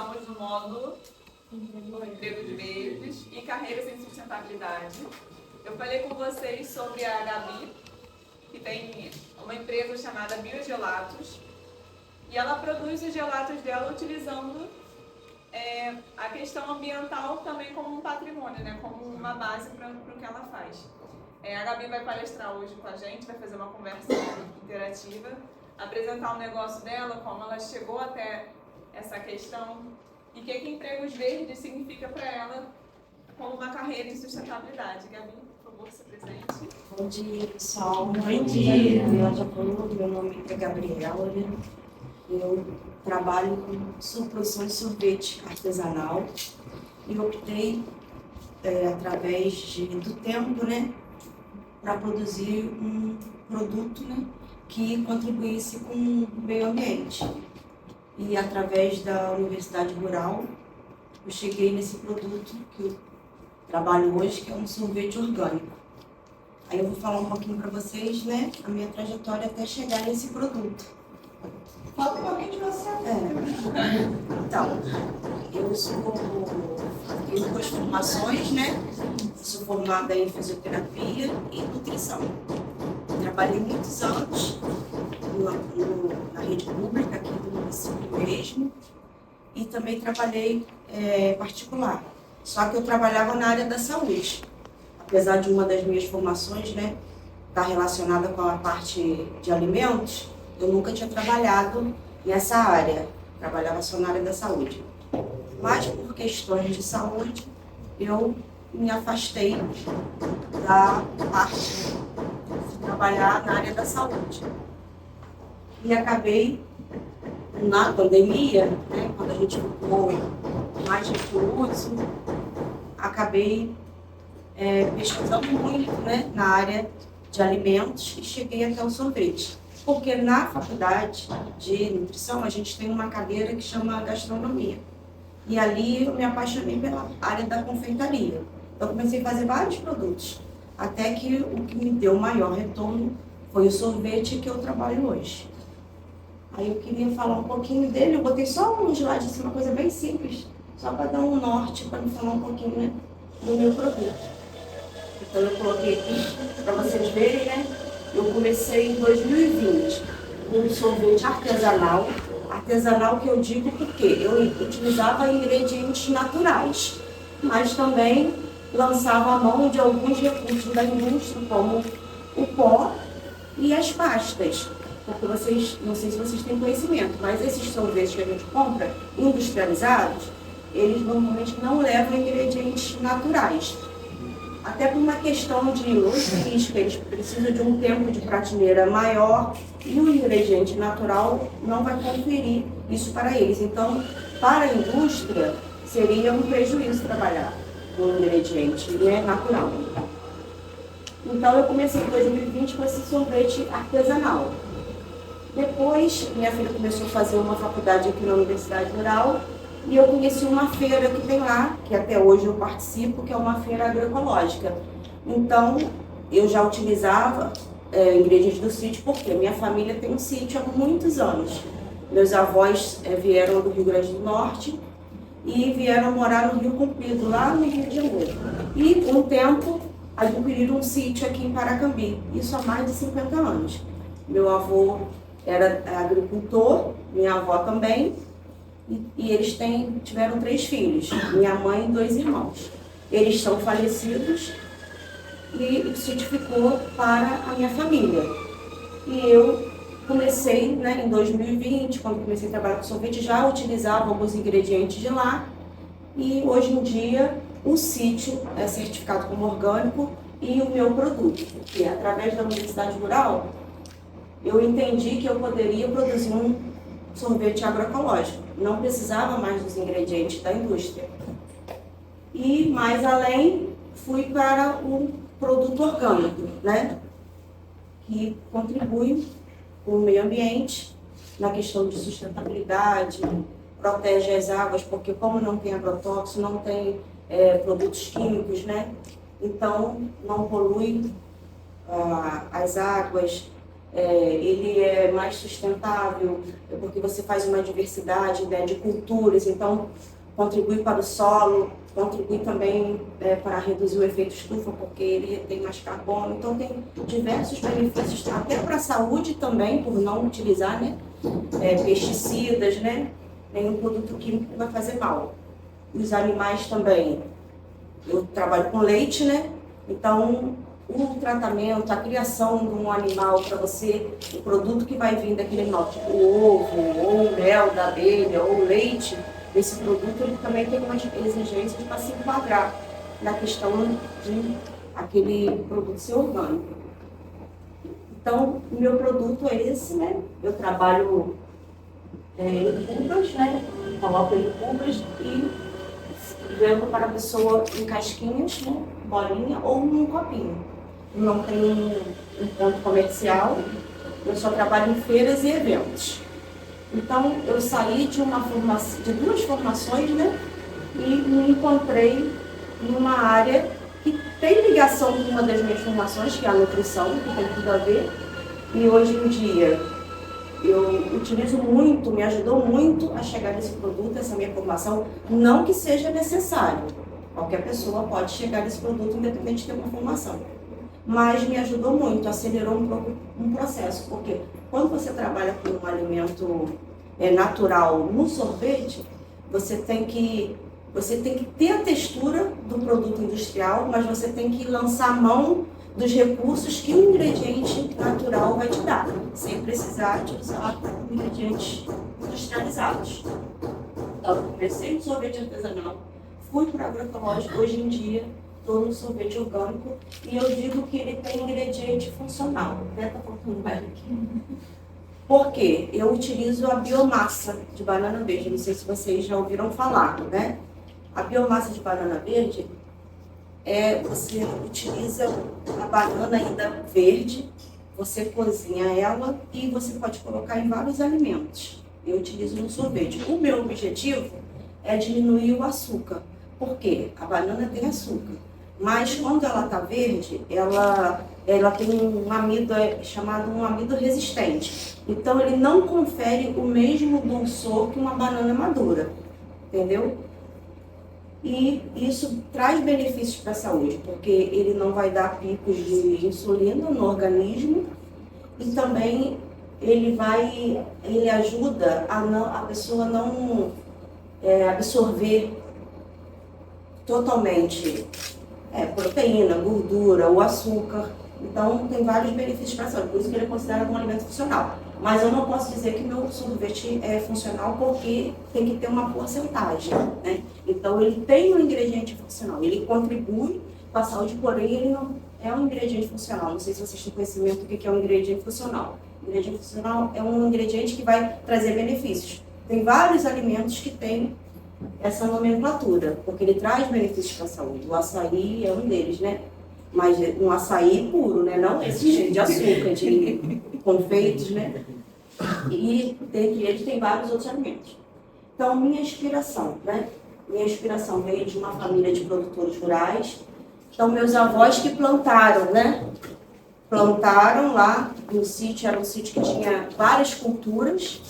estamos no módulo Empregos Verdes e Carreiras em Sustentabilidade. Eu falei com vocês sobre a Gabi, que tem uma empresa chamada Biogelatos, e ela produz os gelatos dela utilizando a questão ambiental também como um patrimônio, né? Como uma base para o que ela faz. A Gabi vai palestrar hoje com a gente, vai fazer uma conversa interativa, apresentar o negócio dela, como ela chegou até essa questão e o que Empregos Verdes significa para ela como uma carreira em sustentabilidade. Gabi, por favor, se presente. Bom dia, pessoal. Bom dia. Meu nome é Gabriela. Eu trabalho com produção de sorvete artesanal e optei, através do tempo, né, para produzir um produto, né, que contribuísse com o meio ambiente. E através da Universidade Rural, eu cheguei nesse produto que eu trabalho hoje, que é um sorvete orgânico. Aí eu vou falar um pouquinho para vocês, né, a minha trajetória até chegar nesse produto. Fala um pouquinho de você. Então, tenho duas formações, né? Sou formada em fisioterapia e nutrição. Trabalhei muitos anos na rede pública aqui do município mesmo e também trabalhei particular. Só que eu trabalhava na área da saúde. Apesar de uma das minhas formações, né, estar relacionada com a parte de alimentos, eu nunca tinha trabalhado nessa área. Trabalhava só na área da saúde. Mas por questões de saúde, eu me afastei da parte de trabalhar na área da saúde. E acabei, na pandemia, né, quando a gente ficou mais recluso, acabei pesquisando muito, né, na área de alimentos e cheguei até o sorvete. Porque na faculdade de nutrição a gente tem uma cadeira que chama gastronomia. E ali eu me apaixonei pela área da confeitaria. Então comecei a fazer vários produtos. Até que o que me deu o maior retorno foi o sorvete que eu trabalho hoje. Aí eu queria falar um pouquinho dele. Eu botei só um slide, assim, uma coisa bem simples, só para dar um norte, para me falar um pouquinho, né, do meu produto. Então eu coloquei aqui para vocês verem, né? Eu comecei em 2020 com um sorvete artesanal. Artesanal que eu digo porque eu utilizava ingredientes naturais, mas também lançava a mão de alguns recursos da indústria, como o pó e as pastas. Porque vocês, não sei se vocês têm conhecimento, mas esses sorvetes que a gente compra, industrializados, eles normalmente não levam ingredientes naturais. Até por uma questão de logística, eles precisam de um tempo de prateleira maior e o ingrediente natural não vai conferir isso para eles. Então, para a indústria, seria um prejuízo trabalhar com um ingrediente, né, natural. Então, eu comecei em 2020 com esse sorvete artesanal. Depois, minha filha começou a fazer uma faculdade aqui na Universidade Rural e eu conheci uma feira que tem lá, que até hoje eu participo, que é uma feira agroecológica. Então, eu já utilizava ingredientes do sítio, porque minha família tem um sítio há muitos anos. Meus avós vieram do Rio Grande do Norte e vieram morar no Rio Comprido, lá no Rio de Janeiro. E, com o tempo, adquiriram um sítio aqui em Paracambi, isso há mais de 50 anos. Meu avô era agricultor, minha avó também, e eles tiveram 3 filhos, minha mãe e 2 irmãos. Eles são falecidos e o sítio ficou para a minha família. E eu comecei, né, em 2020, quando comecei a trabalhar com sorvete, já utilizava alguns ingredientes de lá. E hoje em dia o sítio é certificado como orgânico e o meu produto, que através da Universidade Rural, eu entendi que eu poderia produzir um sorvete agroecológico. Não precisava mais dos ingredientes da indústria. E, mais além, fui para o produto orgânico, né? Que contribui com o meio ambiente na questão de sustentabilidade, protege as águas, porque como não tem agrotóxico, não tem produtos químicos, né? Então, não polui as águas, ele é mais sustentável, porque você faz uma diversidade, né, de culturas, então contribui para o solo, contribui também para reduzir o efeito estufa, porque ele retém mais carbono. Então tem diversos benefícios, até para a saúde também, por não utilizar, né, pesticidas, né, nenhum produto químico que vai fazer mal. Os animais também, eu trabalho com leite, né, então o tratamento, a criação de um animal para você, o produto que vai vir daquele animal, tipo o ovo, ou o mel da abelha, ou o leite, esse produto ele também tem umas exigências para se enquadrar na questão de aquele produto ser orgânico. Então, o meu produto é esse, né? Eu trabalho em cubas, né? Coloco em cubas e vendo para a pessoa em casquinhas, né? Bolinha ou num copinho. Não tem um ponto comercial, eu só trabalho em feiras e eventos. Então, eu saí de duas formações, né? E me encontrei numa área que tem ligação com uma das minhas formações, que é a nutrição, que tem tudo a ver. E hoje em dia, eu utilizo muito, me ajudou muito a chegar nesse produto, essa minha formação. Não que seja necessário, qualquer pessoa pode chegar nesse produto, independente de ter uma formação. Mas me ajudou muito, acelerou um pouco um processo, porque quando você trabalha com um alimento natural no sorvete, você tem que ter a textura do produto industrial, mas você tem que lançar a mão dos recursos que o ingrediente natural vai te dar, sem precisar de usar ingredientes industrializados. Então, eu comecei no sorvete artesanal, fui para o agroecológico, hoje em dia estou no sorvete orgânico e eu digo que ele tem ingrediente funcional. Até está faltando mais aqui. Por quê? Eu utilizo a biomassa de banana verde, não sei se vocês já ouviram falar, né? A biomassa de banana verde você utiliza a banana ainda verde, você cozinha ela e você pode colocar em vários alimentos. Eu utilizo no sorvete. O meu objetivo é diminuir o açúcar. Por quê? A banana tem açúcar. Mas quando ela está verde, ela tem um amido chamado um amido resistente. Então ele não confere o mesmo dulçor que uma banana madura, entendeu? E isso traz benefícios para a saúde, porque ele não vai dar picos de insulina no organismo e também ele ajuda a pessoa não absorver totalmente proteína, gordura, o açúcar. Então, tem vários benefícios para a saúde, por isso que ele é considerado um alimento funcional. Mas eu não posso dizer que meu sorvete é funcional porque tem que ter uma porcentagem, né? Então, ele tem um ingrediente funcional, ele contribui para a saúde, porém, ele não é um ingrediente funcional. Não sei se vocês têm conhecimento do que é um ingrediente funcional. O ingrediente funcional é um ingrediente que vai trazer benefícios. Tem vários alimentos que têm essa nomenclatura, porque ele traz benefícios para a saúde. O açaí é um deles, né? Mas um açaí puro, né? Não esse cheio de açúcar, de confeitos, né? E dentre eles tem vários outros alimentos. Então, minha inspiração, né? Minha inspiração veio de uma família de produtores rurais. Então, meus avós que plantaram, né? Plantaram lá no sítio, era um sítio que tinha várias culturas.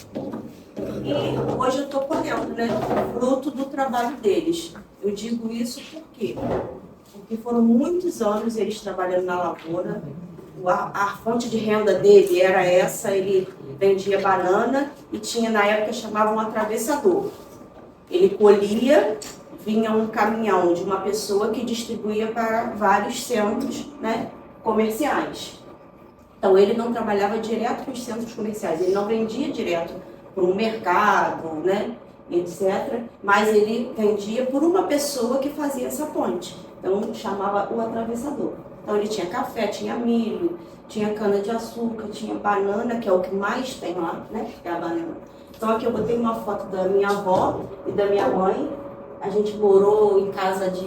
E hoje eu estou colhendo, né? Fruto do trabalho deles. Eu digo isso por quê? Porque foram muitos anos eles trabalhando na lavoura. A fonte de renda dele era essa, ele vendia banana e tinha, na época, chamavam um atravessador. Ele colhia, vinha um caminhão de uma pessoa que distribuía para vários centros, né, comerciais. Então, ele não trabalhava direto com os centros comerciais, ele não vendia direto para um mercado, né, etc. Mas ele vendia por uma pessoa que fazia essa ponte. Então, chamava o atravessador. Então, ele tinha café, tinha milho, tinha cana-de-açúcar, tinha banana, que é o que mais tem lá, né? É a banana. Então, aqui eu botei uma foto da minha avó e da minha mãe. A gente morou em casa de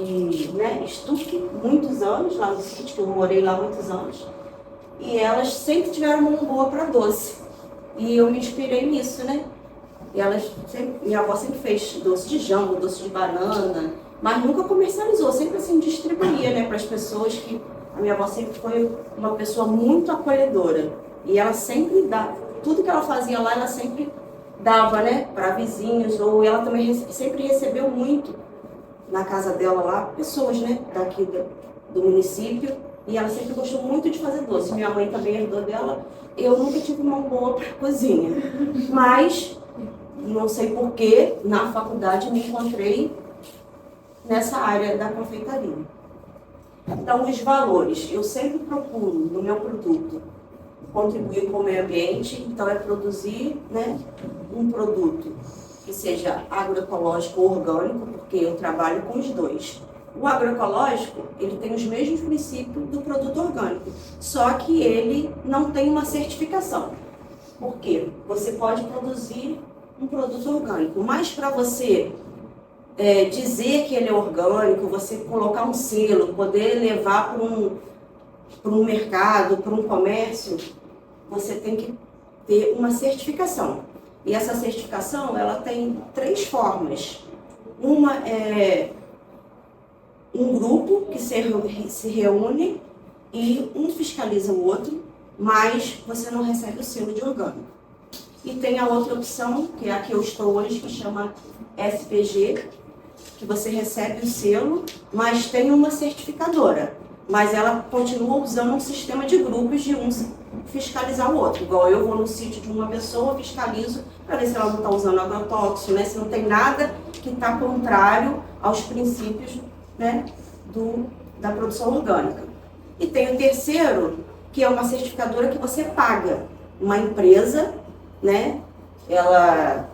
estuque, muitos anos, lá no sítio, que eu morei lá muitos anos. E elas sempre tiveram mão boa para doce. E eu me inspirei nisso, né? E minha avó sempre fez doce de jambo, doce de banana, mas nunca comercializou, sempre assim distribuía, né, para as pessoas. Que a minha avó sempre foi uma pessoa muito acolhedora. E ela sempre dá, tudo que ela fazia lá, ela sempre dava, né, para vizinhos, ou ela também sempre recebeu muito na casa dela lá, pessoas, né, daqui do município, e ela sempre gostou muito de fazer doce. Minha mãe também herdou dela. Eu nunca tive mão boa para cozinha, mas não sei porquê, na faculdade me encontrei nessa área da confeitaria. Então, os valores, eu sempre procuro no meu produto contribuir com o meio ambiente, então é produzir, né, um produto que seja agroecológico ou orgânico, porque eu trabalho com os dois. O agroecológico, ele tem os mesmos princípios do produto orgânico, só que ele não tem uma certificação. Por quê? Você pode produzir um produto orgânico, mas para você dizer que ele é orgânico, você colocar um selo, poder levar para um mercado, para um comércio, você tem que ter uma certificação. E essa certificação, ela tem 3 formas. Uma é um grupo que se reúne e um fiscaliza o outro, mas você não recebe o selo de orgânico. E tem a outra opção, que é a que eu estou hoje, que chama SPG, que você recebe o selo, mas tem uma certificadora. Mas ela continua usando um sistema de grupos de um fiscalizar o outro. Igual eu vou no sítio de uma pessoa, fiscalizo para ver se ela não está usando agrotóxico, né? Se não tem nada que está contrário aos princípios, né, da produção orgânica. E tem o terceiro, que é uma certificadora que você paga. Uma empresa, né, ela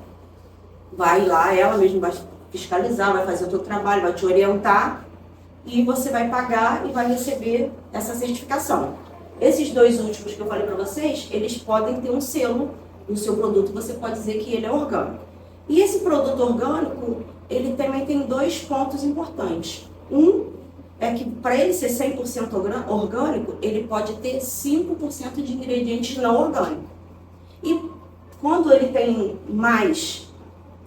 vai lá, ela mesma vai fiscalizar, vai fazer o seu trabalho, vai te orientar e você vai pagar e vai receber essa certificação. Esses 2 últimos que eu falei para vocês, eles podem ter um selo no seu produto, você pode dizer que ele é orgânico. E esse produto orgânico, ele também tem 2 pontos importantes. Um é que para ele ser 100% orgânico, ele pode ter 5% de ingredientes não orgânicos. E quando ele tem mais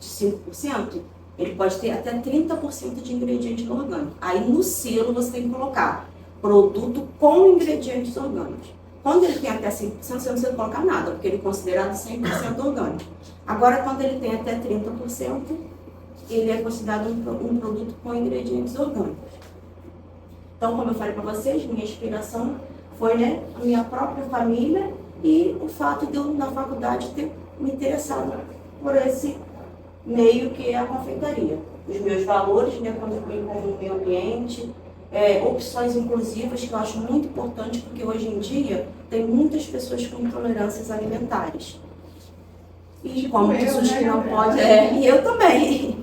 de 5%, ele pode ter até 30% de ingredientes não orgânicos. Aí no selo você tem que colocar produto com ingredientes orgânicos. Quando ele tem até 5%, você não precisa colocar nada, porque ele é considerado 100% orgânico. Agora, quando ele tem até 30%, ele é considerado um produto com ingredientes orgânicos. Então, como eu falei para vocês, minha inspiração foi, né, a minha própria família e o fato de eu, na faculdade, ter me interessado por esse meio que é a confeitaria. Os meus valores, né, contribuem com o meio ambiente, opções inclusivas, que eu acho muito importante, porque hoje em dia tem muitas pessoas com intolerâncias alimentares. E como pessoas que não podem... e eu também.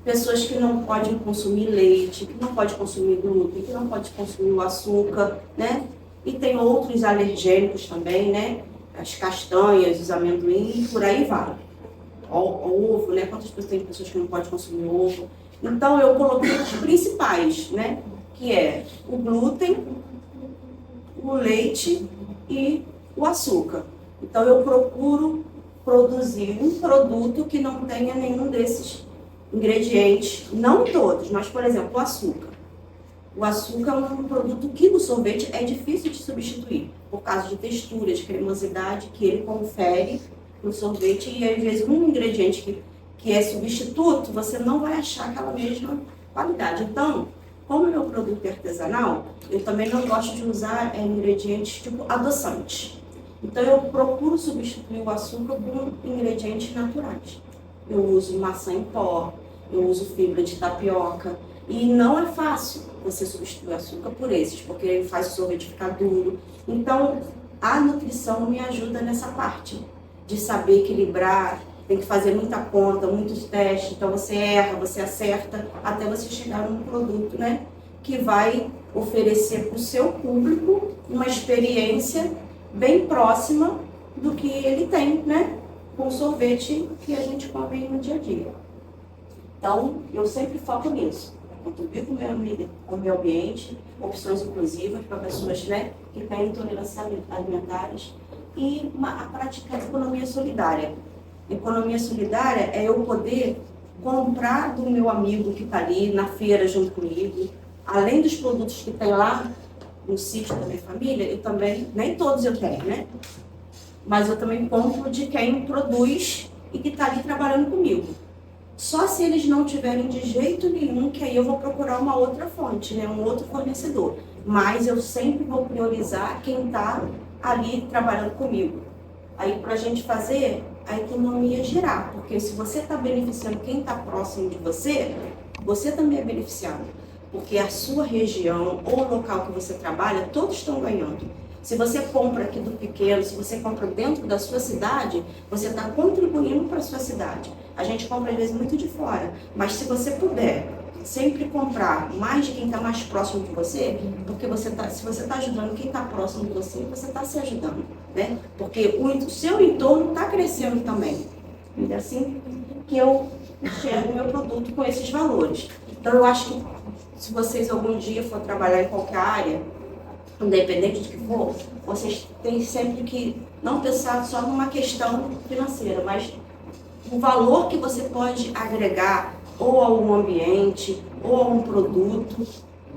Pessoas que não podem consumir leite, que não podem consumir glúten, que não podem consumir o açúcar, né? E tem outros alergênicos também, né? As castanhas, os amendoim, por aí vai. O ovo, né? Quantas pessoas tem pessoas que não podem consumir ovo? Então eu coloquei os principais, né? Que é o glúten, o leite e o açúcar. Então eu procuro produzir um produto que não tenha nenhum desses ingredientes, não todos, mas por exemplo o açúcar. O açúcar é um produto que no sorvete é difícil de substituir, por causa de textura, de cremosidade que ele confere no sorvete, e às vezes um ingrediente que é substituto, você não vai achar aquela mesma qualidade. Então, como meu produto é artesanal, eu também não gosto de usar ingredientes tipo adoçantes. Então eu procuro substituir o açúcar por ingredientes naturais. Eu uso maçã em pó, eu uso fibra de tapioca, e não é fácil você substituir o açúcar por esses, porque ele faz o sorvete ficar duro. Então a nutrição me ajuda nessa parte, de saber equilibrar, tem que fazer muita conta, muitos testes, então você erra, você acerta, até você chegar num produto, né, que vai oferecer para o seu público uma experiência bem próxima do que ele tem, né, com o sorvete que a gente come no dia a dia. Então, eu sempre foco nisso, contribuir com o meio ambiente, opções inclusivas para pessoas, né, que têm intolerâncias alimentares, e a prática de economia solidária. Economia solidária é eu poder comprar do meu amigo que está ali na feira junto comigo, além dos produtos que tem lá no sítio da minha família, eu também, nem todos eu tenho, né? mas eu também compro de quem produz e que está ali trabalhando comigo. Só se eles não tiverem de jeito nenhum, que aí eu vou procurar uma outra fonte, né? Um outro fornecedor. Mas eu sempre vou priorizar quem está ali trabalhando comigo. Aí, para a gente fazer, a economia girar, porque se você está beneficiando quem está próximo de você, você também é beneficiado, porque a sua região ou o local que você trabalha, todos estão ganhando. Se você compra aqui do pequeno, se você compra dentro da sua cidade, você está contribuindo para a sua cidade. A gente compra às vezes muito de fora, mas se você puder sempre comprar mais de quem está mais próximo de você, porque se você está ajudando quem está próximo de você, você está se ajudando, né? Porque o seu entorno está crescendo também. E é assim que eu enxergo o meu produto com esses valores. Então eu acho que se vocês algum dia for trabalhar em qualquer área, independente de que for, vocês têm sempre que não pensar só numa questão financeira, mas o valor que você pode agregar ou a um ambiente, ou a um produto,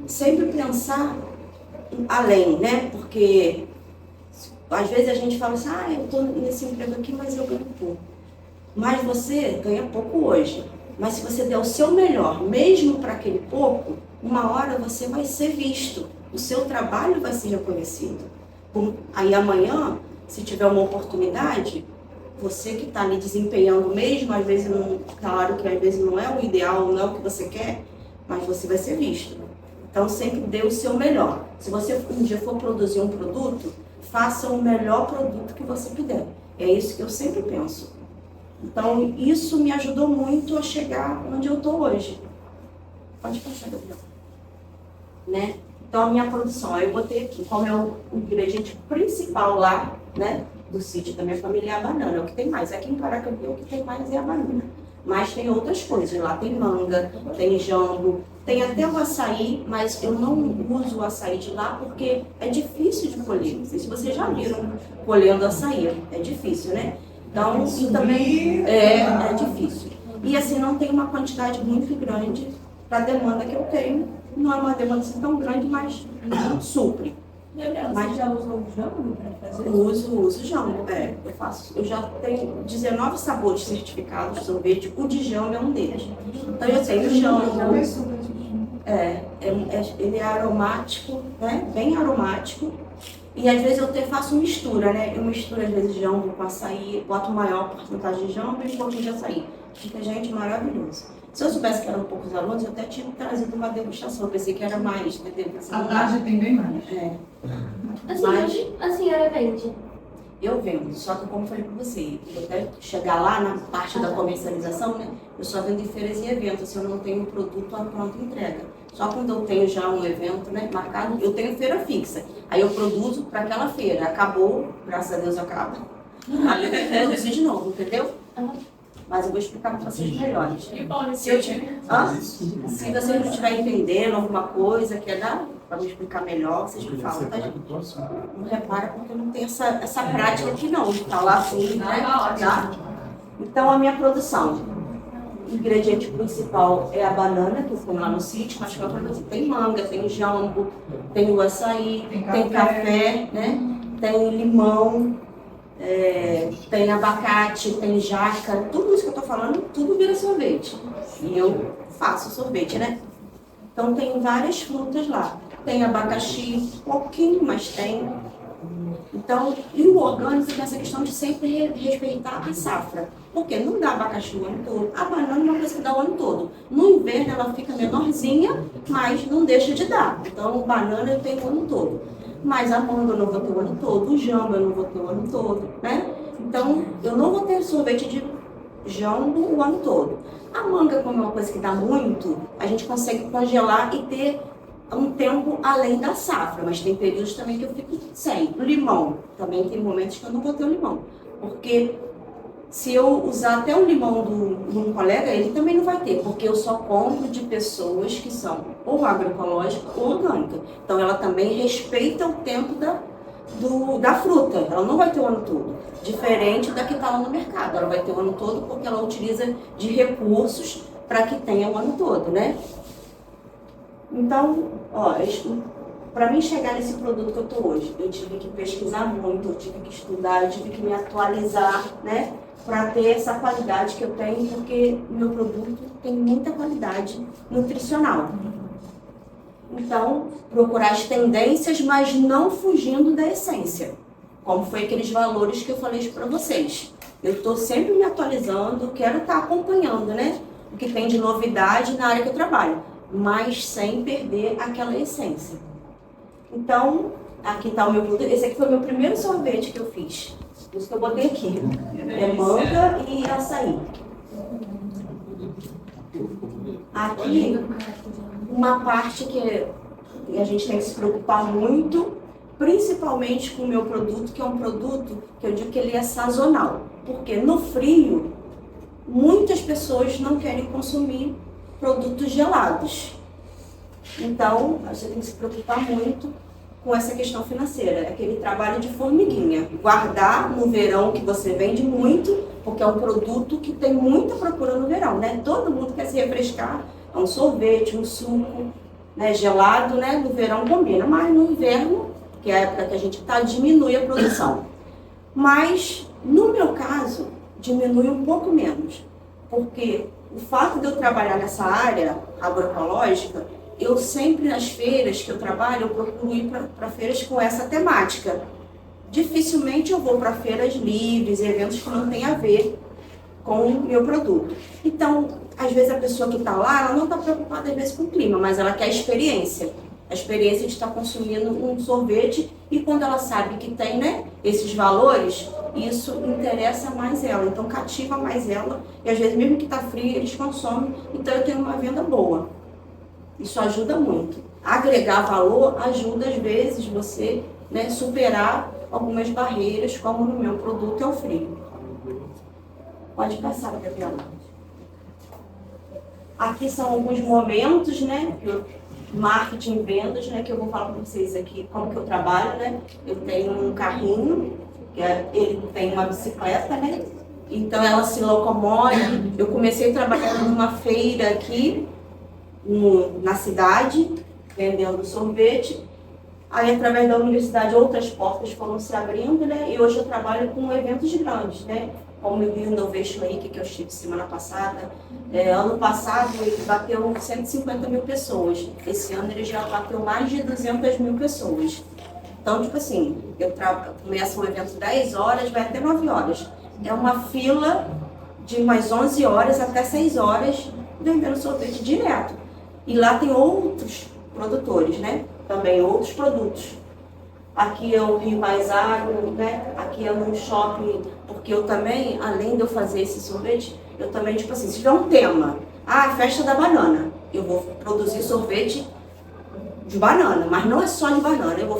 sempre pensar além, né? Porque às vezes a gente fala assim, eu estou nesse emprego aqui, mas eu ganho pouco. Mas você ganha pouco hoje. Mas se você der o seu melhor, mesmo para aquele pouco, uma hora você vai ser visto. O seu trabalho vai ser reconhecido. Aí amanhã, se tiver uma oportunidade, você que está ali desempenhando mesmo, às vezes não, claro que às vezes não é o ideal, não é o que você quer, mas você vai ser visto. Então sempre dê o seu melhor. Se você um dia for produzir um produto, faça o melhor produto que você puder. É isso que eu sempre penso. Então isso me ajudou muito a chegar onde eu estou hoje. Pode passar, Gabriel. Né? Então a minha produção, eu botei aqui, como é o ingrediente principal lá, né? Do sítio da minha família é a banana, é o que tem mais. Aqui em Paracambi o que tem mais é a banana. Mas tem outras coisas, lá tem manga, tem jambo, tem até o açaí, mas eu não uso o açaí de lá porque é difícil de colher. Não sei se vocês já viram colhendo açaí, é difícil, né? Então, isso também é difícil. E assim, não tem uma quantidade muito grande para a demanda que eu tenho. Não é uma demanda assim tão grande, mas supre. Mas já usou o jambo para fazer? Uso jambo, eu já tenho 19 sabores certificados de sorvete, o de jambo é um deles. Então eu tenho jambo, ele é aromático, né? Bem aromático, e às vezes eu até faço mistura, né? Eu misturo às vezes jambo com açaí, boto maior porcentagem de jambo e um pouquinho de açaí. Fica, gente, maravilhoso. Se eu soubesse que eram poucos alunos, eu até tinha trazido uma degustação. Eu pensei que era mais, entendeu? A tarde tem bem mais. Assim, Mas a senhora vende? eu vendo, só que como eu falei para você, eu até chegar lá na parte da comercialização, né? Eu só vendo em feiras e eventos, se eu não tenho um produto à pronta entrega. Só quando eu tenho já um evento, né, marcado, eu tenho feira fixa. Aí eu produzo para aquela feira. Acabou, graças a Deus acaba. Aí eu tenho que produzir de novo, entendeu? Mas eu vou explicar para vocês melhores. Se você não estiver entendendo alguma coisa, quer dar para me explicar melhor, vocês me falam, tá, gente? Não repara porque eu não tenho essa prática aqui não, de falar assim, né? Tá? Então a minha produção, o ingrediente principal é a banana, que eu ponho lá no sítio, mas que eu produzo. Tem manga, tem jambo, tem o açaí, tem café, né? Tem limão. Tem abacate, tem jaca, tudo isso que eu tô falando, tudo vira sorvete. E eu faço sorvete, né? Então tem várias frutas lá. Tem abacaxi, pouquinho, mas tem. Então, e o orgânico tem essa questão de sempre respeitar a safra. Porque não dá abacaxi o ano todo. A banana é uma coisa que dá o ano todo. No inverno ela fica menorzinha, mas não deixa de dar. Então, banana eu tenho o ano todo. Mas a manga eu não vou ter o ano todo, o jambo eu não vou ter o ano todo, né? Então, eu não vou ter sorvete de jambo o ano todo. A manga, como é uma coisa que dá muito, a gente consegue congelar e ter um tempo além da safra, mas tem períodos também que eu fico sem. O limão, também tem momentos que eu não vou ter o limão, porque se eu usar até o limão de um colega, ele também não vai ter, porque eu só compro de pessoas que são ou agroecológica ou orgânica. Então ela também respeita o tempo da fruta, ela não vai ter o ano todo. Diferente da que está lá no mercado, ela vai ter o ano todo porque ela utiliza de recursos para que tenha o ano todo, né? Então, para mim chegar nesse produto que eu estou hoje, eu tive que pesquisar muito, eu tive que estudar, eu tive que me atualizar, né? Para ter essa qualidade que eu tenho, porque o meu produto tem muita qualidade nutricional. Então, procurar as tendências, mas não fugindo da essência. Como foi aqueles valores que eu falei para vocês. Eu estou sempre me atualizando, quero estar acompanhando, né? O que tem de novidade na área que eu trabalho, mas sem perder aquela essência. Então, aqui está o meu produto. Esse aqui foi o meu primeiro sorvete que eu fiz. Isso que eu botei aqui. É manga e açaí. Aqui, uma parte que a gente tem que se preocupar muito, principalmente com o meu produto, que é um produto que eu digo que ele é sazonal. Porque no frio, muitas pessoas não querem consumir produtos gelados. Então, você tem que se preocupar muito com essa questão financeira. Aquele trabalho de formiguinha. Guardar no verão, que você vende muito, porque é um produto que tem muita procura no verão, né? Todo mundo quer se refrescar. É um sorvete, um suco, né? Gelado, né? No verão combina, mas no inverno, que é a época que a gente está, diminui a produção. Mas, no meu caso, diminui um pouco menos. Porque o fato de eu trabalhar nessa área agroecológica, eu sempre nas feiras que eu trabalho, eu procuro ir para feiras com essa temática. Dificilmente eu vou para feiras livres, eventos que não têm a ver com o meu produto. Então, às vezes a pessoa que está lá, ela não está preocupada às vezes com o clima, mas ela quer a experiência. A experiência de estar consumindo um sorvete e quando ela sabe que tem, né, esses valores, isso interessa mais ela, então cativa mais ela e às vezes mesmo que está frio, eles consomem, então eu tenho uma venda boa. Isso ajuda muito. Agregar valor ajuda às vezes você, né, superar algumas barreiras, como no meu produto é o frio. Pode passar, Gabriela. Aqui são alguns momentos, né, marketing e vendas, né, que eu vou falar para vocês aqui como que eu trabalho, né. Eu tenho um carrinho, ele tem uma bicicleta, né, então ela se locomove. Eu comecei trabalhando numa feira aqui na cidade, vendendo sorvete. Aí, através da universidade, outras portas foram se abrindo, né, e hoje eu trabalho com eventos grandes, né, como o Innovation Week, que eu estive semana passada. Ano passado ele bateu 150 mil pessoas. Esse ano ele já bateu mais de 200 mil pessoas. Então, tipo assim, eu começo o evento 10 horas, vai até 9 horas. É uma fila de umas 11 horas até 6 horas vendendo sorvete direto. E lá tem outros produtores, né? Também outros produtos. Aqui é o Rio Mais Agro, né? Aqui é um shopping, porque eu também, além de eu fazer esse sorvete, eu também, tipo assim, se tiver um tema, festa da banana, eu vou produzir sorvete de banana, mas não é só de banana, eu vou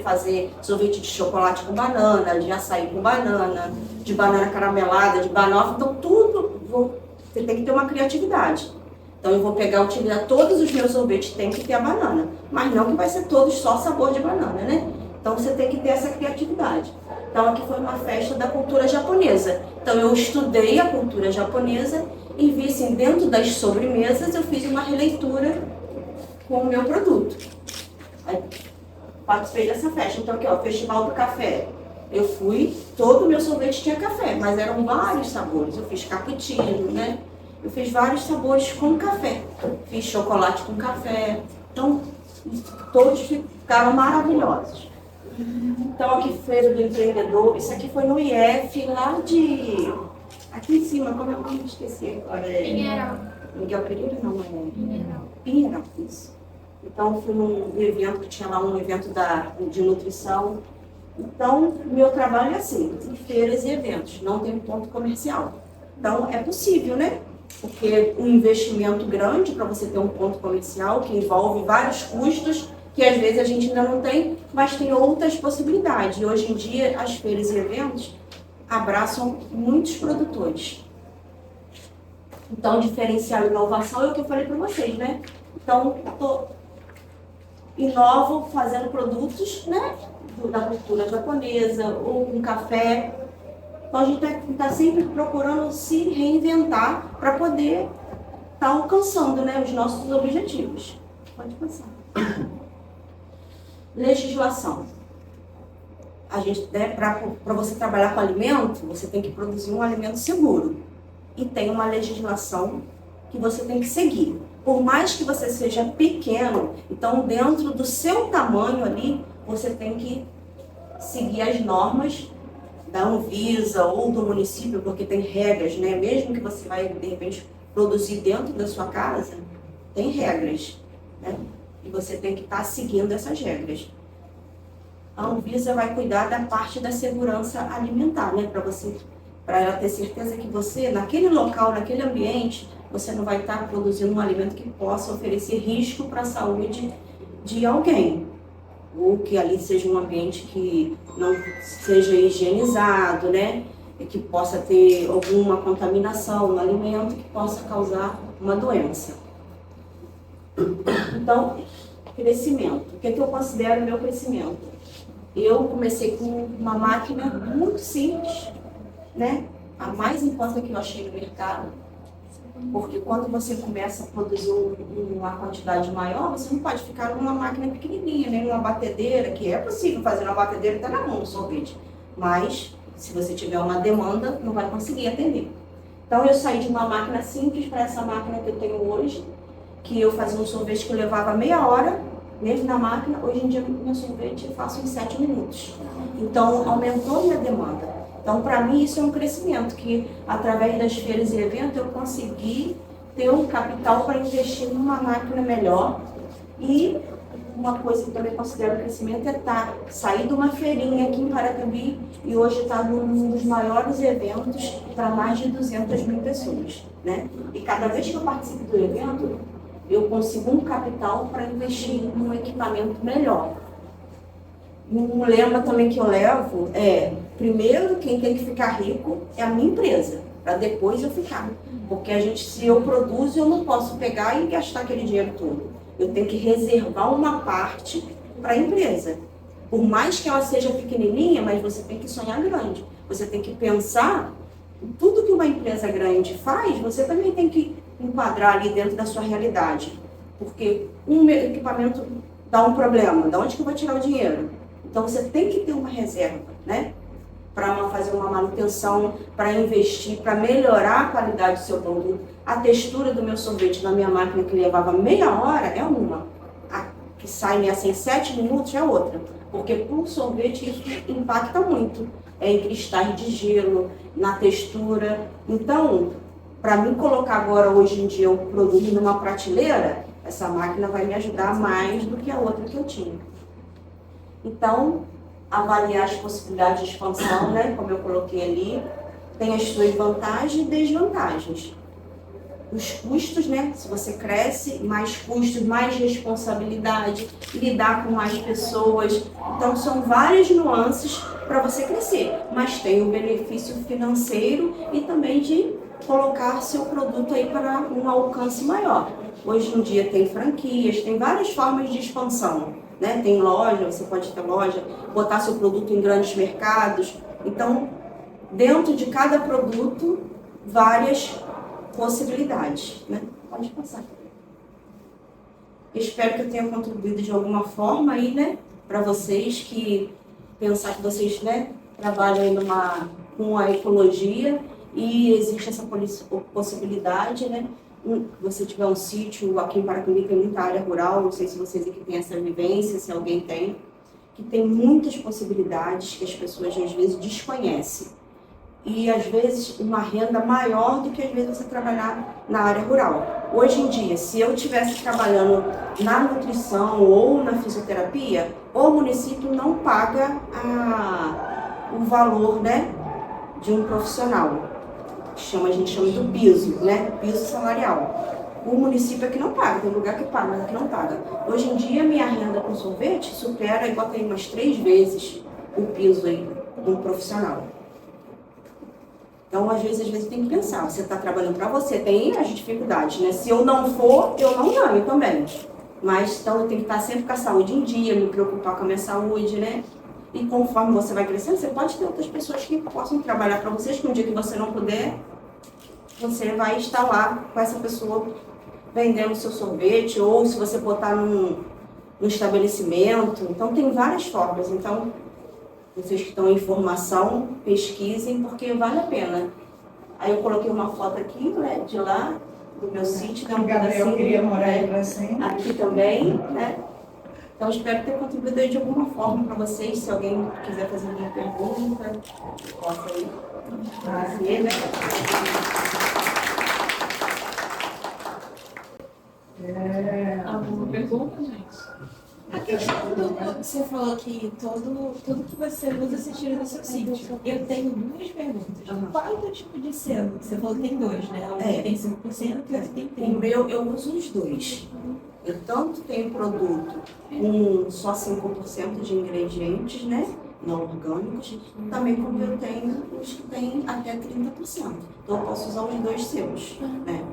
fazer sorvete de chocolate com banana, de açaí com banana, de banana caramelada, de banoffee, então tudo, você tem que ter uma criatividade. Então eu vou utilizar todos os meus sorvetes, tem que ter a banana, mas não que vai ser todos só sabor de banana, né? Então você tem que ter essa criatividade. Então aqui foi uma festa da cultura japonesa. Então eu estudei a cultura japonesa e vi assim, dentro das sobremesas eu fiz uma releitura com o meu produto. Aí, participei dessa festa. Então aqui ó, Festival do Café. Eu fui, todo o meu sorvete tinha café, mas eram vários sabores. Eu fiz cappuccino, né? Eu fiz vários sabores com café. Fiz chocolate com café. Então, todos ficaram maravilhosos. Então, aqui, Feira do Empreendedor. Isso aqui foi no IF, lá de... Aqui em cima, como é que eu esqueci agora? Pinheiral. Miguel Pereira, não, Pinheiral. Pinheiral, isso. Então, fui num evento que tinha lá, um evento de nutrição. Então, meu trabalho é assim, em feiras e eventos, não tem ponto comercial. Então, é possível, né? Porque um investimento grande para você ter um ponto comercial que envolve vários custos, que às vezes a gente ainda não tem, mas tem outras possibilidades. E hoje em dia, as feiras e eventos abraçam muitos produtores. Então, diferencial e inovação é o que eu falei para vocês, né? Então, inovo fazendo produtos, né? Da cultura japonesa, ou um café. Então, a gente está sempre procurando se reinventar para poder estar alcançando, né, os nossos objetivos. Pode passar. Legislação. A gente, né, para você trabalhar com alimento, você tem que produzir um alimento seguro. E tem uma legislação que você tem que seguir. Por mais que você seja pequeno, então dentro do seu tamanho ali, você tem que seguir as normas da Anvisa ou do município, porque tem regras, né? Mesmo que você vai, de repente, produzir dentro da sua casa, tem regras, né? E você tem que estar seguindo essas regras. A Anvisa vai cuidar da parte da segurança alimentar, né? Para ela ter certeza que você, naquele local, naquele ambiente, você não vai estar produzindo um alimento que possa oferecer risco para a saúde de alguém. Ou que ali seja um ambiente que não seja higienizado, né? E que possa ter alguma contaminação no alimento que possa causar uma doença. Então, crescimento. O que eu considero meu crescimento? Eu comecei com uma máquina muito simples, né? A mais em conta que eu achei no mercado. Porque quando você começa a produzir uma quantidade maior, você não pode ficar numa máquina pequenininha, nem numa batedeira, que é possível fazer uma batedeira até na mão, sorvete. Mas, se você tiver uma demanda, não vai conseguir atender. Então, eu saí de uma máquina simples para essa máquina que eu tenho hoje, que eu fazia um sorvete que eu levava meia hora, mesmo na máquina. Hoje em dia, meu sorvete eu faço em 7 minutos. Então, aumentou minha demanda. Então, para mim, isso é um crescimento, que através das feiras e eventos eu consegui ter um capital para investir numa máquina melhor. E uma coisa que eu também considero crescimento é sair de uma feirinha aqui em Paracambi e hoje estar num dos maiores eventos para mais de 200 mil pessoas, né? E cada vez que eu participo do evento, eu consigo um capital para investir num equipamento melhor. Um lema também que eu levo é: primeiro, quem tem que ficar rico é a minha empresa, para depois eu ficar. Porque se eu produzo, eu não posso pegar e gastar aquele dinheiro todo. Eu tenho que reservar uma parte para a empresa. Por mais que ela seja pequenininha, mas você tem que sonhar grande. Você tem que pensar em tudo que uma empresa grande faz, você também tem que enquadrar ali dentro da sua realidade. Porque um equipamento dá um problema, de onde que eu vou tirar o dinheiro? Então, você tem que ter uma reserva, né? Para fazer uma manutenção, para investir, para melhorar a qualidade do seu produto. A textura do meu sorvete na minha máquina, que levava meia hora, é uma. A que sai nessa em 7 minutos é outra. Porque para o sorvete isso impacta muito. Em cristais de gelo, na textura. Então, para mim colocar agora, hoje em dia, o produto numa prateleira, essa máquina vai me ajudar mais do que a outra que eu tinha. Então, avaliar as possibilidades de expansão, né, como eu coloquei ali, tem as suas vantagens e desvantagens. Os custos, né, se você cresce, mais custos, mais responsabilidade, lidar com mais pessoas. Então, são várias nuances para você crescer, mas tem o benefício financeiro e também de colocar seu produto aí para um alcance maior. Hoje em dia tem franquias, tem várias formas de expansão. Né? Tem loja, você pode ter loja, botar seu produto em grandes mercados. Então, dentro de cada produto, várias possibilidades. Né? Pode passar. Espero que eu tenha contribuído de alguma forma aí, né? Para vocês que pensar que vocês, né, trabalham aí com a ecologia e existe essa possibilidade, né? Se você tiver um sítio, aqui em Paracambi tem muita área rural, não sei se vocês aqui têm essa vivência, se alguém tem, que tem muitas possibilidades que as pessoas às vezes desconhecem. E às vezes uma renda maior do que às vezes você trabalhar na área rural. Hoje em dia, se eu estivesse trabalhando na nutrição ou na fisioterapia, o município não paga o valor, né, de um profissional. A gente chama do piso, né? Piso salarial. O município aqui não paga, tem lugar que paga, mas aqui não paga. Hoje em dia, minha renda com sorvete supera e bota aí umas 3 vezes o piso aí de um profissional. Então, às vezes tem que pensar, você está trabalhando para você, tem as dificuldades, né? Se eu não for, eu não ganho também. Mas, então, eu tenho que estar sempre com a saúde em dia, me preocupar com a minha saúde, né? E conforme você vai crescendo, você pode ter outras pessoas que possam trabalhar para vocês, que um dia que você não puder, você vai estar lá com essa pessoa vendendo o seu sorvete, ou se você botar no estabelecimento. Então, tem várias formas. Então, vocês que estão em formação, pesquisem, porque vale a pena. Aí eu coloquei uma foto aqui, né, de lá, do meu sítio. O Gabriel queria morar aí para sempre. Aqui também, né? Então, espero ter contribuído aí de alguma forma para vocês. Se alguém quiser fazer alguma pergunta, possa aí fazer, né? Alguma pergunta, gente? A questão do você falou que tudo que você usa você tira do seu sítio. Eu tenho duas perguntas. Qual é o teu tipo de selo? Você falou que tem dois, né? Um que tem 5% e outro tem O 30%. meu, eu uso os dois. Eu tanto tenho produto com só 5% de ingredientes, né? Não orgânicos, também como eu tenho os que têm até 30%. Então eu posso usar os dois seus, né?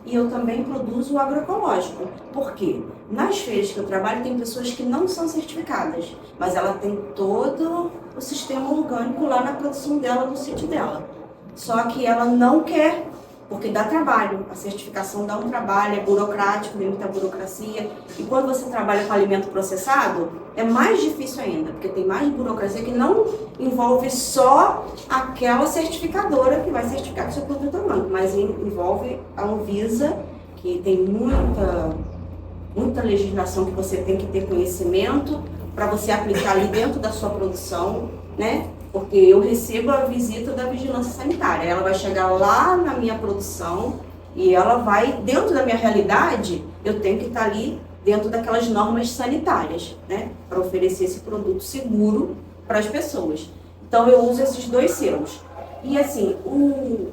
E eu também produzo o agroecológico. Por quê? Nas feiras que eu trabalho tem pessoas que não são certificadas, mas ela tem todo o sistema orgânico lá na produção dela, no sítio dela. Só que ela não quer, porque dá trabalho. A certificação dá um trabalho, é burocrático, tem muita burocracia. E quando você trabalha com alimento processado, é mais difícil ainda, porque tem mais burocracia que não envolve só aquela certificadora que vai certificar que o seu produto é orgânico, mas envolve a Anvisa, que tem muita legislação que você tem que ter conhecimento para você aplicar ali dentro da sua produção, né? Porque eu recebo a visita da vigilância sanitária. Ela vai chegar lá na minha produção e ela vai, dentro da minha realidade, eu tenho que estar ali dentro daquelas normas sanitárias, né? Para oferecer esse produto seguro para as pessoas. Então eu uso esses dois selos. E assim, o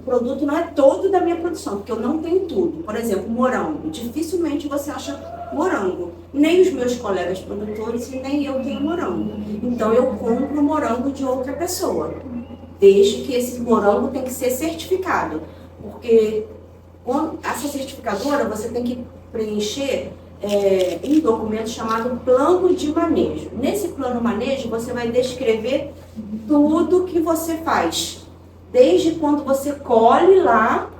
produto não é todo da minha produção, porque eu não tenho tudo. Por exemplo, morango. Dificilmente você acha morango. Nem os meus colegas produtores e nem eu tenho morango. Então eu compro morango de outra pessoa. Desde que esse morango tem que ser certificado. Porque com essa certificadora você tem que preencher um documento chamado plano de manejo. Nesse plano de manejo você vai descrever tudo que você faz. Desde quando você colhe lá,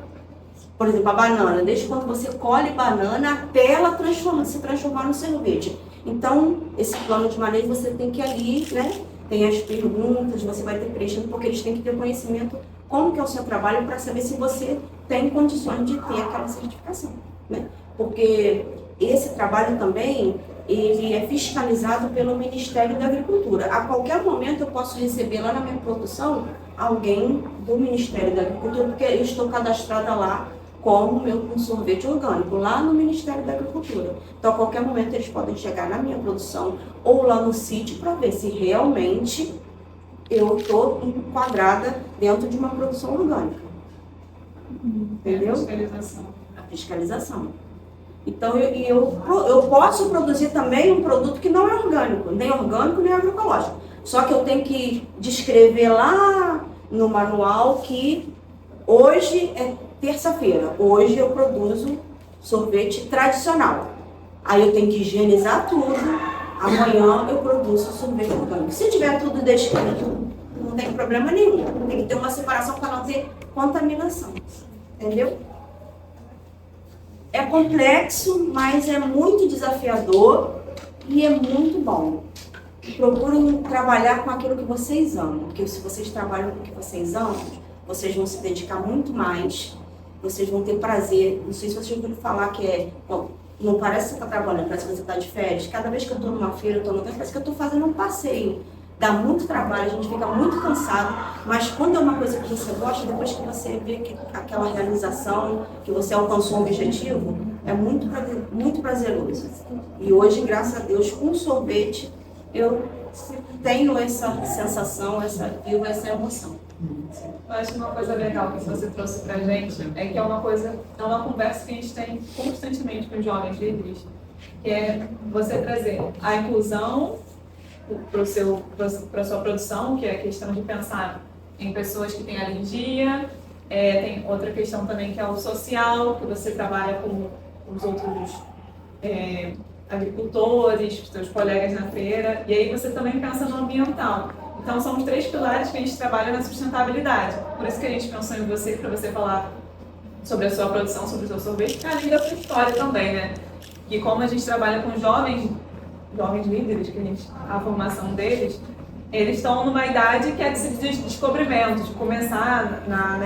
por exemplo, a banana, desde quando você colhe banana até ela se transformar no sorvete. Então, esse plano de manejo você tem que ir ali, né? Tem as perguntas, você vai ter preenchendo, porque eles têm que ter conhecimento como que é o seu trabalho para saber se você tem condições de ter aquela certificação, né? Porque esse trabalho também, ele é fiscalizado pelo Ministério da Agricultura. A qualquer momento eu posso receber lá na minha produção alguém do Ministério da Agricultura, porque eu estou cadastrada lá como um sorvete orgânico, lá no Ministério da Agricultura. Então, a qualquer momento eles podem chegar na minha produção ou lá no sítio para ver se realmente eu estou enquadrada dentro de uma produção orgânica. Entendeu? A fiscalização. Então, eu posso produzir também um produto que não é orgânico, nem agroecológico. Só que eu tenho que descrever lá no manual que hoje é terça-feira. Hoje eu produzo sorvete tradicional. Aí eu tenho que higienizar tudo. Amanhã eu produzo sorvete orgânico. Se tiver tudo descrito, não tem problema nenhum. Tem que ter uma separação para não ter contaminação. Entendeu? É complexo, mas é muito desafiador e é muito bom. Procurem trabalhar com aquilo que vocês amam, porque se vocês trabalham com o que vocês amam, vocês vão se dedicar muito mais, vocês vão ter prazer. Não sei se vocês ouviram falar que não parece que você está trabalhando, parece que você está de férias. Cada vez que eu estou numa feira, eu estou no tempo, parece que eu estou fazendo um passeio. Dá muito trabalho, a gente fica muito cansado, mas quando é uma coisa que você gosta, depois que você vê que aquela realização, que você alcançou um objetivo, é muito prazeroso. E hoje, graças a Deus, com o sorvete, eu tenho essa sensação, essa emoção. Eu acho que uma coisa legal que você trouxe pra gente é que é uma conversa que a gente tem constantemente com os jovens líderes, que é você trazer a inclusão para a sua produção, que é a questão de pensar em pessoas que têm alergia. Tem outra questão também que é o social, que você trabalha com os outros agricultores, seus colegas na feira, e aí você também pensa no ambiental. Então são os 3 pilares que a gente trabalha na sustentabilidade. Por isso que a gente pensou em você, para você falar sobre a sua produção, sobre o seu sorvete, além da sua história também, né? E como a gente trabalha com jovens líderes, a formação deles, eles estão numa idade que é de descobrimento, de começar na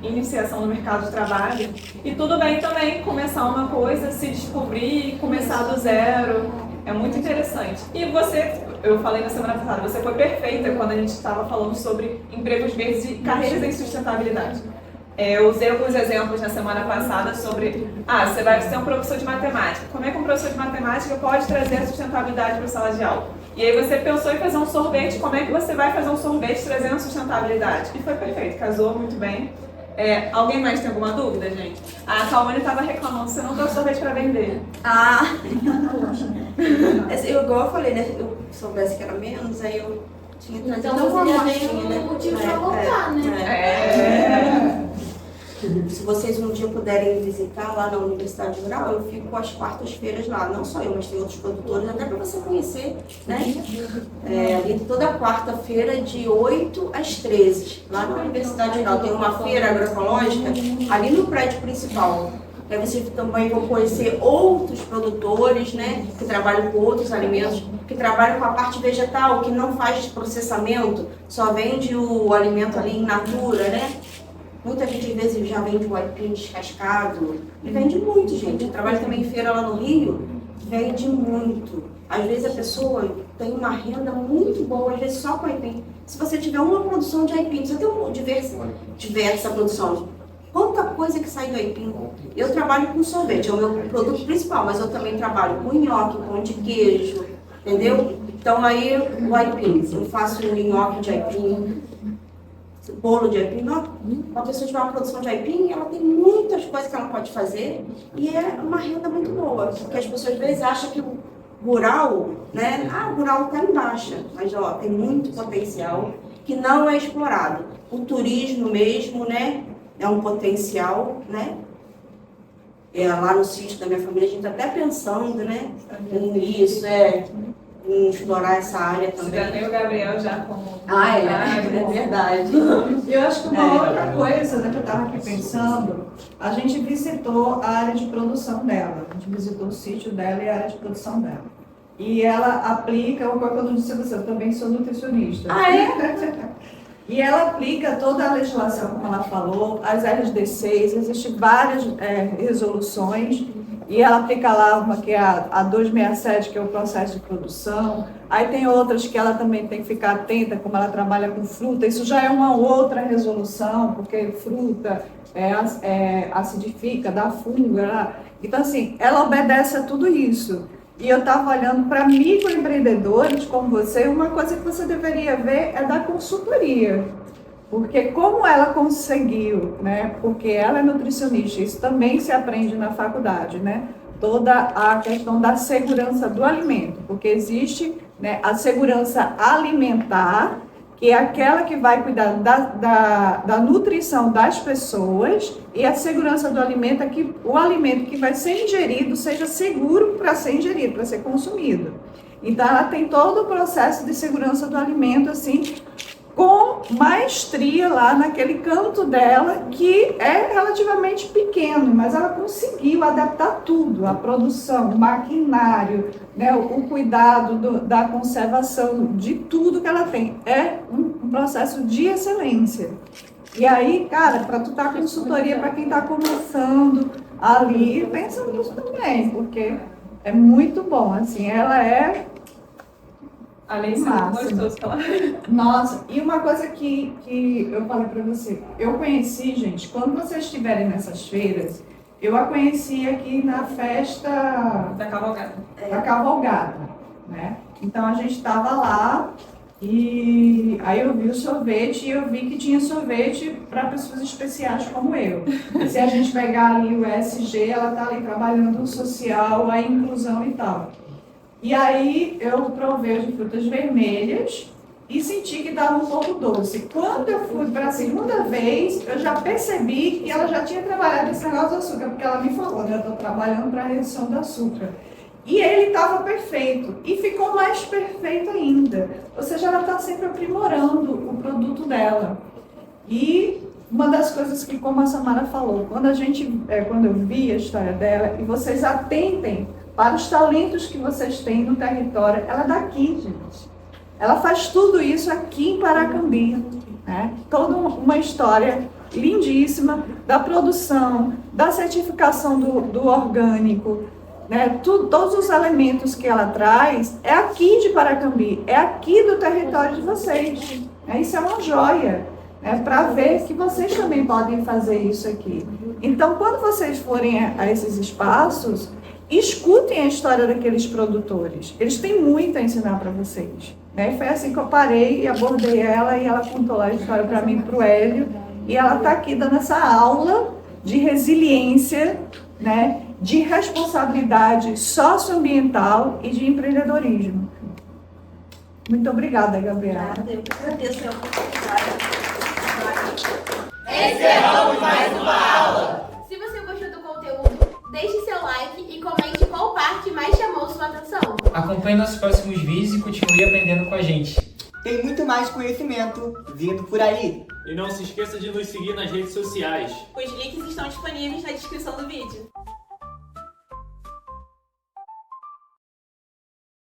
iniciação no mercado de trabalho. E tudo bem também começar uma coisa, se descobrir, começar do zero. É muito interessante. E você, eu falei na semana passada, você foi perfeita quando a gente estava falando sobre empregos verdes e carreiras em sustentabilidade. Eu usei alguns exemplos na semana passada sobre, você vai ser um professor de matemática. Como é que um professor de matemática pode trazer a sustentabilidade para a sala de aula? E aí você pensou em fazer um sorvete, como é que você vai fazer um sorvete trazendo sustentabilidade? E foi perfeito, casou muito bem. Alguém mais tem alguma dúvida, gente? A Calmane estava reclamando, você não deu sorvete para vender. Eu, igual eu falei, né? Eu soubesse que era menos, aí eu tinha trazido Então uma você já amostrinha, tem né? um motivo pra voltar, né? Se vocês um dia puderem visitar lá na Universidade Rural, eu fico às quartas-feiras lá. Não só eu, mas tem outros produtores, até para você conhecer, né? Ali toda quarta-feira, de 8 às 13, lá na Universidade Rural. Tem uma feira agroecológica ali no prédio principal. Aí vocês também vão conhecer outros produtores, né? Que trabalham com outros alimentos, que trabalham com a parte vegetal, que não faz processamento, só vende o alimento ali in natura, né? Muita gente, às vezes, já vende o aipim descascado. E vende muito, gente. Eu trabalho também em feira lá no Rio, vende muito. Às vezes a pessoa tem uma renda muito boa, às vezes só com aipim. Se você tiver uma produção de aipim, você tem uma diversa produção. Quanta coisa que sai do aipim. Eu trabalho com sorvete, é o meu produto principal, mas eu também trabalho com nhoque, pão de queijo, entendeu? Então aí o aipim, eu faço nhoque de aipim, bolo de aipim. Uma pessoa tiver uma produção de aipim, ela tem muitas coisas que ela pode fazer e é uma renda muito boa, porque as pessoas às vezes acham que o rural, né? O rural está em baixa, mas tem muito potencial que não é explorado. O turismo mesmo, né? É um potencial, né? Lá no sítio da minha família, a gente está até pensando, né? Nisso, em explorar essa área também. Já tem o Gabriel já como... É verdade. Eu acho que uma outra coisa, né, que eu estava aqui pensando, a gente visitou a área de produção dela. A gente visitou o sítio dela e a área de produção dela. E ela aplica, o que eu disse a você, eu também sou nutricionista. E ela aplica toda a legislação, como ela falou, as RDCs, existem várias resoluções, e ela aplica lá uma que é a 267, que é o processo de produção. Aí tem outras que ela também tem que ficar atenta, como ela trabalha com fruta, isso já é uma outra resolução, porque fruta acidifica, dá fungo. Então, assim, ela obedece a tudo isso. E eu estava olhando para microempreendedores como você, uma coisa que você deveria ver é da consultoria. Porque como ela conseguiu, né? Porque ela é nutricionista, isso também se aprende na faculdade, né? Toda a questão da segurança do alimento, porque existe, né, a segurança alimentar, que é aquela que vai cuidar da nutrição das pessoas, e a segurança do alimento é que o alimento que vai ser ingerido seja seguro para ser ingerido, para ser consumido. Então, ela tem todo o processo de segurança do alimento, assim, com maestria lá naquele canto dela, que é relativamente pequeno, mas ela conseguiu adaptar tudo, a produção, o maquinário, né, o cuidado da conservação, de tudo que ela tem. É um processo de excelência. E aí, cara, para tu dar consultoria para quem está começando ali, pensa nisso também, porque é muito bom, assim, ela é... Além de ser muito gostoso falar. Nossa, e uma coisa que eu falei para você, eu conheci, gente, quando vocês estiverem nessas feiras, eu a conheci aqui na festa Da cavalgada. Da cavalgada, né? Então a gente estava lá e aí eu vi o sorvete e eu vi que tinha sorvete para pessoas especiais como eu. Se a gente pegar ali o ESG, ela está ali trabalhando o social, a inclusão e tal. E aí eu provei de frutas vermelhas e senti que estava um pouco doce. Quando eu fui para a segunda vez, eu já percebi que ela já tinha trabalhado esse negócio do açúcar, porque ela me falou, né? Eu estou trabalhando para a redução do açúcar. E ele estava perfeito, e ficou mais perfeito ainda. Ou seja, ela está sempre aprimorando o produto dela. E uma das coisas que, como a Samara falou, quando eu vi a história dela, e vocês atentem para os talentos que vocês têm no território, ela é daqui, gente. Ela faz tudo isso aqui em Paracambi, né? Toda uma história lindíssima da produção, da certificação do orgânico, né? Todos os elementos que ela traz é aqui de Paracambi, é aqui do território de vocês. Né? Isso é uma joia, né? Para ver que vocês também podem fazer isso aqui. Então, quando vocês forem a esses espaços, escutem a história daqueles produtores. Eles têm muito a ensinar para vocês. Né? Foi assim que eu parei e abordei ela e ela contou lá a história para mim, para o Hélio. E ela está aqui dando essa aula de resiliência, né? De responsabilidade socioambiental e de empreendedorismo. Muito obrigada, Gabriela. Eu que agradeço a oportunidade. Encerramos mais uma aula! Se você gostou do conteúdo, deixe seu like e comente qual parte mais chamou sua atenção. Acompanhe nossos próximos vídeos e continue aprendendo com a gente. Tem muito mais conhecimento vindo por aí. E não se esqueça de nos seguir nas redes sociais. Os links estão disponíveis na descrição do vídeo.